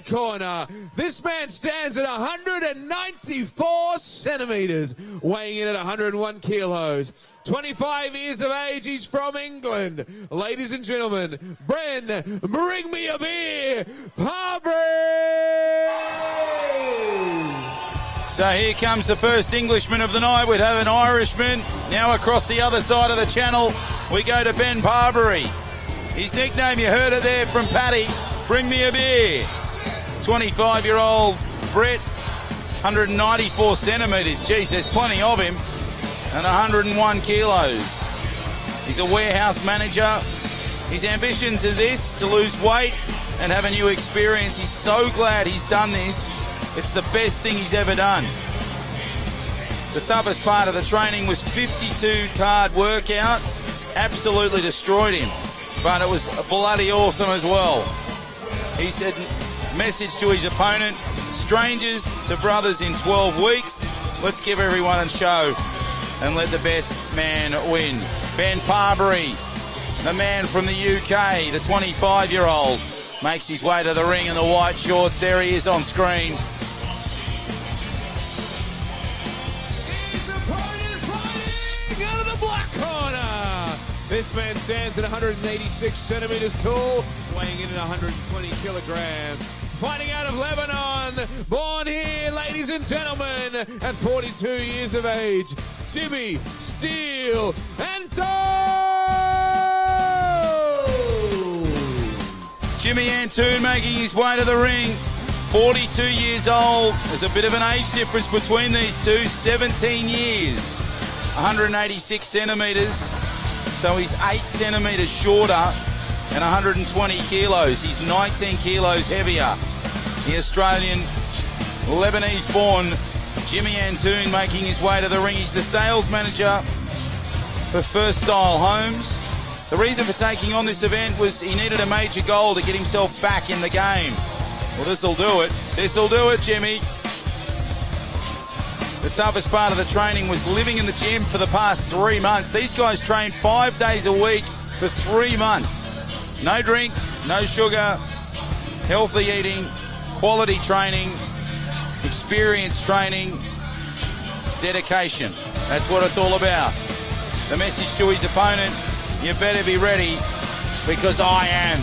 corner. This man stands at 194 centimetres, weighing in at 101 kilos. 25 years of age, he's from England. Ladies and gentlemen, Bren, bring me a beer, Parbury! So here comes the first Englishman of the night. We'd have an Irishman. Now across the other side of the channel, we go to Ben Parbury. His nickname, you heard it there from Paddy, bring me a beer. 25-year-old Brett, 194 centimetres. Geez, there's plenty of him. And 101 kilos. He's a warehouse manager. His ambitions are this, to lose weight and have a new experience. He's so glad he's done this. It's the best thing he's ever done. The toughest part of the training was 52-card workout. Absolutely destroyed him. But it was bloody awesome as well. He said, message to his opponent, strangers to brothers in 12 weeks. Let's give everyone a show and let the best man win. Ben Parbury, the man from the UK, the 25-year-old, makes his way to the ring in the white shorts. There he is on screen. His opponent fighting out of the black corner. This man stands at 186 centimetres tall, weighing in at 120 kilograms. Fighting out of Lebanon, born here, ladies and gentlemen, at 42 years of age, Jimmy Steele Antoun! Jimmy Antoun making his way to the ring, 42 years old. There's a bit of an age difference between these two, 17 years, 186 centimetres, so he's 8 centimetres shorter and 120 kilos. He's 19 kilos heavier. The Australian, Lebanese-born Jimmy Antoun making his way to the ring. He's the sales manager for First Style Homes. The reason for taking on this event was he needed a major goal to get himself back in the game. Well, this'll do it. This'll do it, Jimmy. The toughest part of the training was living in the gym for the past 3 months. These guys train 5 days a week for 3 months. No drink, no sugar, healthy eating, quality training, experience training, dedication. That's what it's all about. The message to his opponent, you better be ready because I am.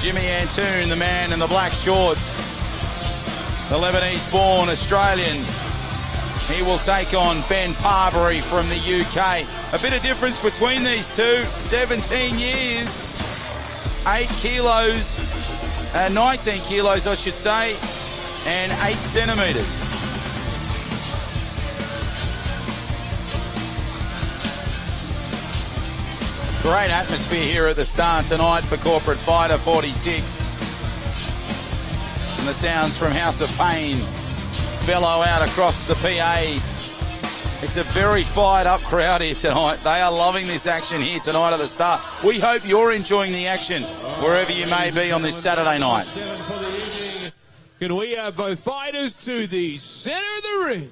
Jimmy Antoun, the man in the black shorts, the Lebanese-born Australian. He will take on Ben Parbury from the UK. A bit of difference between these two, 17 years, 8 kilos, 19 kilos I should say, and 8 centimetres. Great atmosphere here at the start tonight for Corporate Fighter 46. And the sounds from House of Pain bellow out across the PA. It's a very fired up crowd here tonight. They are loving this action here tonight at the start. We hope you're enjoying the action wherever you may be on this Saturday night. Can we have both fighters to the center of the ring?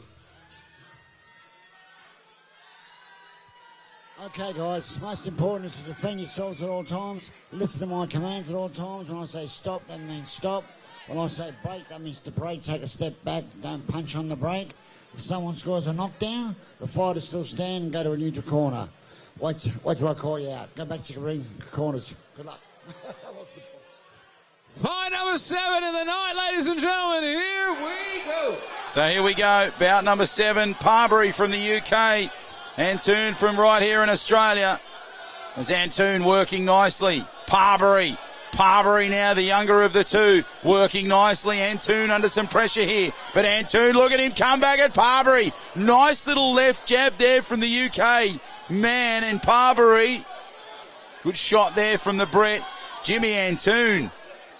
Okay, guys, most important is to defend yourselves at all times. Listen to my commands at all times. When I say stop, that means stop. When I say break, that means to break. Take a step back. Don't punch on the break. If someone scores a knockdown, the fighters still stand and go to a neutral corner. Wait till I call you out. Go back to the ring corners. Good luck. Fight number 7 in the night, ladies and gentlemen. Here we go. So here we go. Bout number 7, Parbury from the UK. Antoun from right here in Australia. There's Antoun working nicely. Parbury now the younger of the two, working nicely. Antoun under some pressure here. But Antoun, look at him come back at Parbury. Nice little left jab there from the UK man, and Parbury. Good shot there from the Bret. Jimmy Antoun.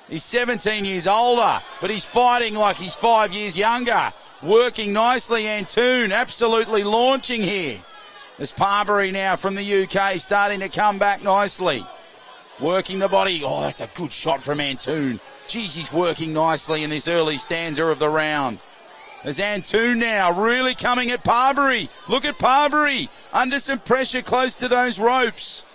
He's 17 years older, but he's fighting like he's 5 years younger. Working nicely, Antoun, absolutely launching here. There's Parbury now from the UK starting to come back nicely. Working the body. Oh, that's a good shot from Antoun. Geez, he's working nicely in this early stanza of the round. There's Antoun now really coming at Parbury. Look at Parbury under some pressure close to those ropes.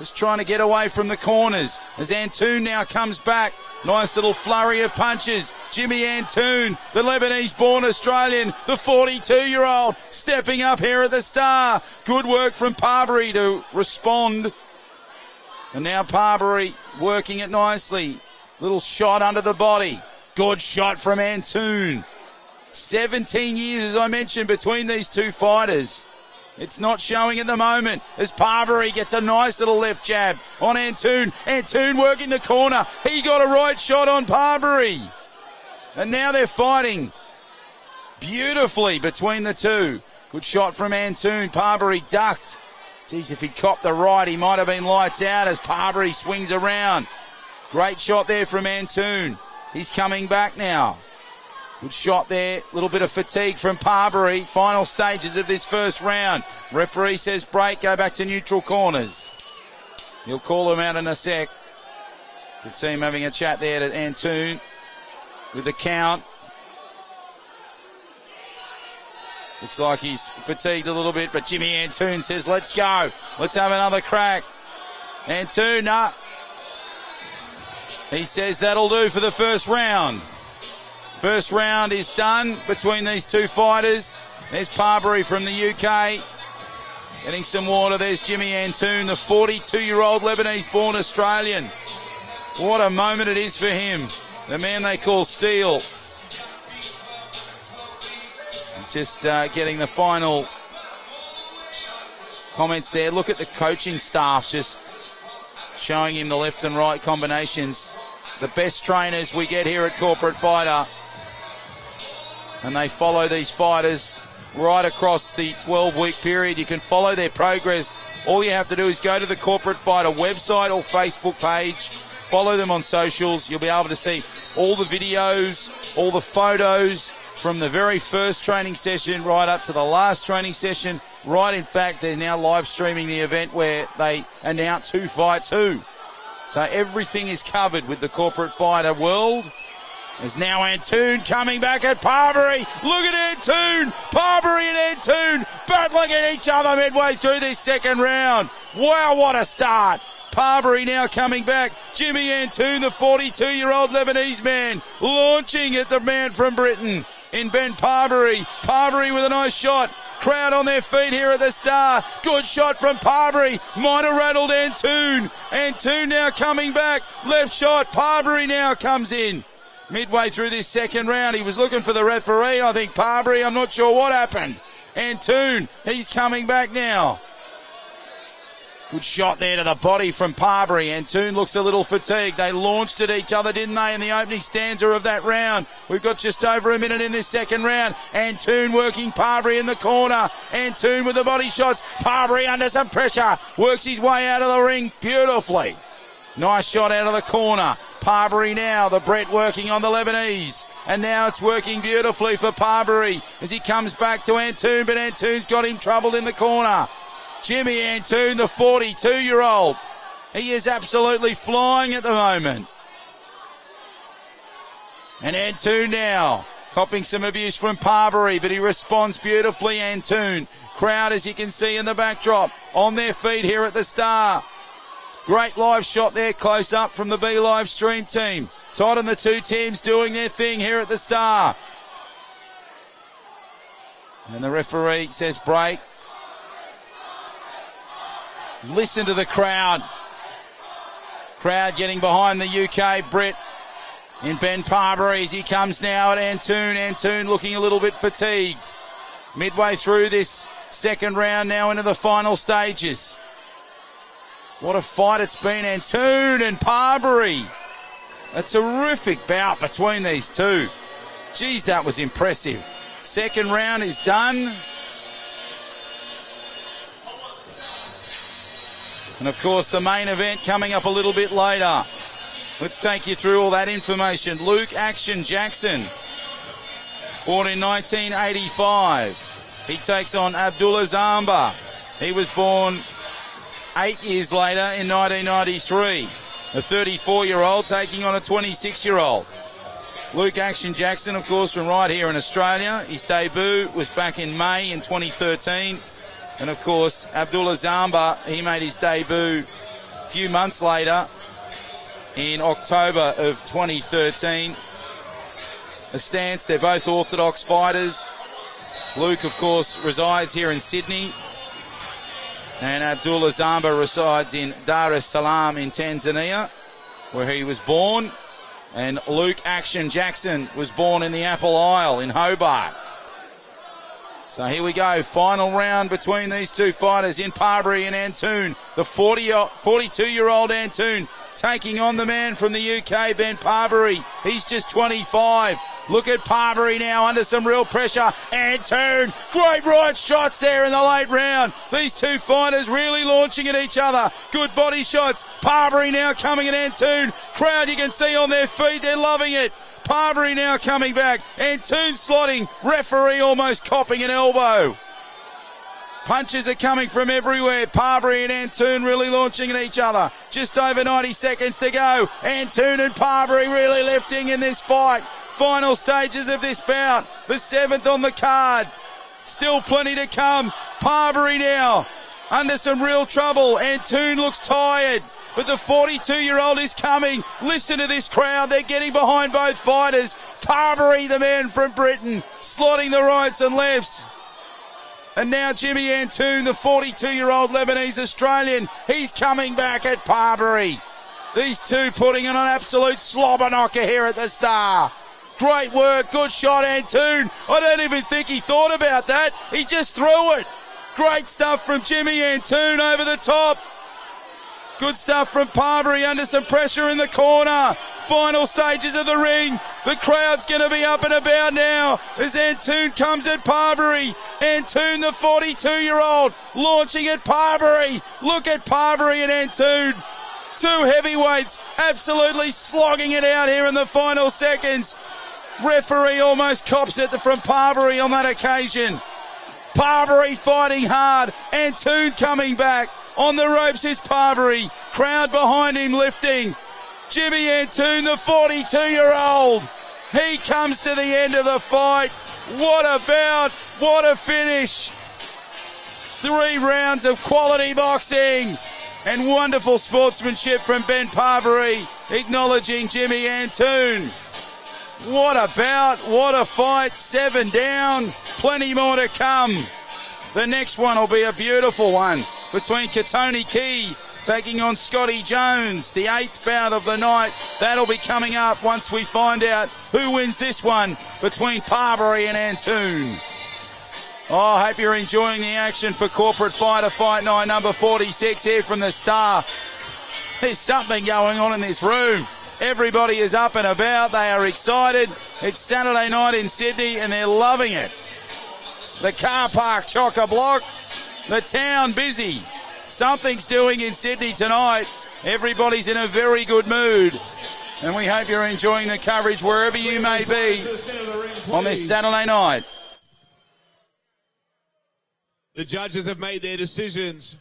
just trying to get away from the corners. As Antoun now comes back. Nice little flurry of punches. Jimmy Antoun, the Lebanese-born Australian, the 42-year-old, stepping up here at the Star. Good work from Parbury to respond. And now Parbury working it nicely. Little shot under the body. Good shot from Antoun. 17 years, as I mentioned, between these two fighters. It's not showing at the moment as Parbury gets a nice little left jab on Antoun. Antoun working the corner. He got a right shot on Parbury. And now they're fighting beautifully between the two. Good shot from Antoun. Parbury ducked. Geez, if he'd copped the right, he might have been lights out as Parbury swings around. Great shot there from Antoun. He's coming back now. Good shot there. A little bit of fatigue from Parbury. Final stages of this first round. Referee says break, go back to neutral corners. He'll call him out in a sec. You can see him having a chat there to Antoun with the count. Looks like he's fatigued a little bit, but Jimmy Antoun says, let's go. Let's have another crack. Antoun, nah. He says that'll do for the first round. First round is done between these two fighters. There's Parbury from the UK. Getting some water. There's Jimmy Antoun, the 42-year-old Lebanese-born Australian. What a moment it is for him. The man they call Steel. Just getting the final comments there. Look at the coaching staff just showing him the left and right combinations. The best trainers we get here at Corporate Fighter. And they follow these fighters right across the 12-week period. You can follow their progress. All you have to do is go to the Corporate Fighter website or Facebook page. Follow them on socials. You'll be able to see all the videos, all the photos from the very first training session right up to the last training session. Right, in fact, they're now live streaming the event where they announce who fights who. So everything is covered with the Corporate Fighter world. There's now Antoun coming back at Parbury. Look at Antoun. Parbury and Antoun battling at each other midway through this second round. Wow, what a start. Parbury now coming back. Jimmy Antoun, the 42-year-old Lebanese man, launching at the man from Britain in Ben Parbury. Parbury with a nice shot. Crowd on their feet here at the Star. Good shot from Parbury. Might have rattled Antoun. Antoun now coming back. Left shot. Parbury now comes in. Midway through this second round, he was looking for the referee. I think Parbury, I'm not sure what happened. Antoun, he's coming back now. Good shot there to the body from Parbury. Antoun looks a little fatigued. They launched at each other, didn't they, in the opening stanza of that round. We've got just over a minute in this second round. Antoun working Parbury in the corner. Antoun with the body shots. Parbury under some pressure. Works his way out of the ring beautifully. Nice shot out of the corner. Parbury now, the Brett working on the Lebanese. And now it's working beautifully for Parbury as he comes back to Antoun, but Antoun's got him troubled in the corner. Jimmy Antoun, the 42-year-old. He is absolutely flying at the moment. And Antoun now, copping some abuse from Parbury, but he responds beautifully, Antoun. Crowd, as you can see in the backdrop, on their feet here at the Star. Great live shot there, close up from the B Live stream team. Todd and the two teams doing their thing here at the Star. And the referee says break. Listen to the crowd. Crowd getting behind the UK Brit in Ben Parbury as he comes now at Antoun. Antoun looking a little bit fatigued. Midway through this second round, now into the final stages. What a fight it's been, Antoun and Parbury. A terrific bout between these two. Geez, that was impressive. Second round is done. And of course, the main event coming up a little bit later. Let's take you through all that information. Luke Action Jackson, born in 1985. He takes on Abdullah Zamba. He was born 8 years later in 1993. A 34-year-old taking on a 26-year-old. Luke Action Jackson, of course, from right here in Australia. His debut was back in May in 2013. And, of course, Abdullah Zamba, he made his debut few months later in October of 2013. A stance, they're both orthodox fighters. Luke, of course, resides here in Sydney. And Abdullah Zamba resides in Dar es Salaam in Tanzania, where he was born. And Luke Action Jackson was born in the Apple Isle in Hobart. So here we go, final round between these two fighters in Parbury and Antoun. The 42-year-old Antoun taking on the man from the UK, Ben Parbury. He's just 25. Look at Parbury now under some real pressure. Antoun, great right shots there in the late round. These two fighters really launching at each other. Good body shots. Parbury now coming at Antoun. Crowd you can see on their feet, they're loving it. Parbury now coming back. Antoun slotting. Referee almost copping an elbow. Punches are coming from everywhere. Parbury and Antoun really launching at each other. Just over 90 seconds to go. Antoun and Parbury really lifting in this fight. Final stages of this bout. The 7th on the card. Still plenty to come. Parbury now under some real trouble. Antoun looks tired, but the 42-year-old is coming. Listen to this crowd. They're getting behind both fighters. Parbury, the man from Britain, slotting the rights and lefts. And now Jimmy Antoun, the 42-year-old Lebanese Australian, he's coming back at Parbury. These two putting in an absolute slobber knocker here at the Star. Great work, good shot, Antoun. I don't even think he thought about that. He just threw it. Great stuff from Jimmy Antoun over the top. Good stuff from Parbury under some pressure in the corner. Final stages of the ring. The crowd's going to be up and about now as Antoun comes at Parbury. Antoun, the 42-year-old, launching at Parbury. Look at Parbury and Antoun. Two heavyweights absolutely slogging it out here in the final seconds. Referee almost cops it from Parbury on that occasion. Parbury fighting hard. Antoun coming back. On the ropes is Parbury. Crowd behind him lifting. Jimmy Antoun, the 42-year-old. He comes to the end of the fight. What a bout. What a finish. 3 rounds of quality boxing and wonderful sportsmanship from Ben Parbury, acknowledging Jimmy Antoun. What a bout. What a fight. 7 down. Plenty more to come. The next one will be a beautiful one between Katoni Key taking on Scotty Jones, the 8th bout of the night. That'll be coming up once we find out who wins this one between Parbury and Antoun. Oh, I hope you're enjoying the action for Corporate Fighter Fight Night number 46 here from the Star. There's something going on in this room. Everybody is up and about. They are excited. It's Saturday night in Sydney and they're loving it. The car park chock-a-block. The town busy. Something's doing in Sydney tonight. Everybody's in a very good mood. And we hope you're enjoying the coverage wherever you may be on this Saturday night. The judges have made their decisions.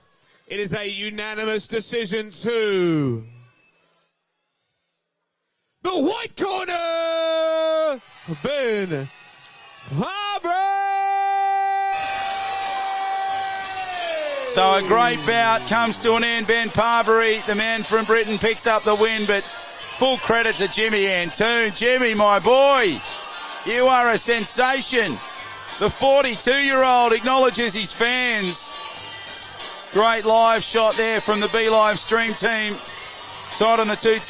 It is a unanimous decision to the white corner, Ben Parbury. So a great bout comes to an end. Ben Parbury, the man from Britain, picks up the win, but full credit to Jimmy Antoun. Jimmy, my boy, you are a sensation. The 42-year-old acknowledges his fans. Great live shot there from the B Live stream team. Tied on the 210.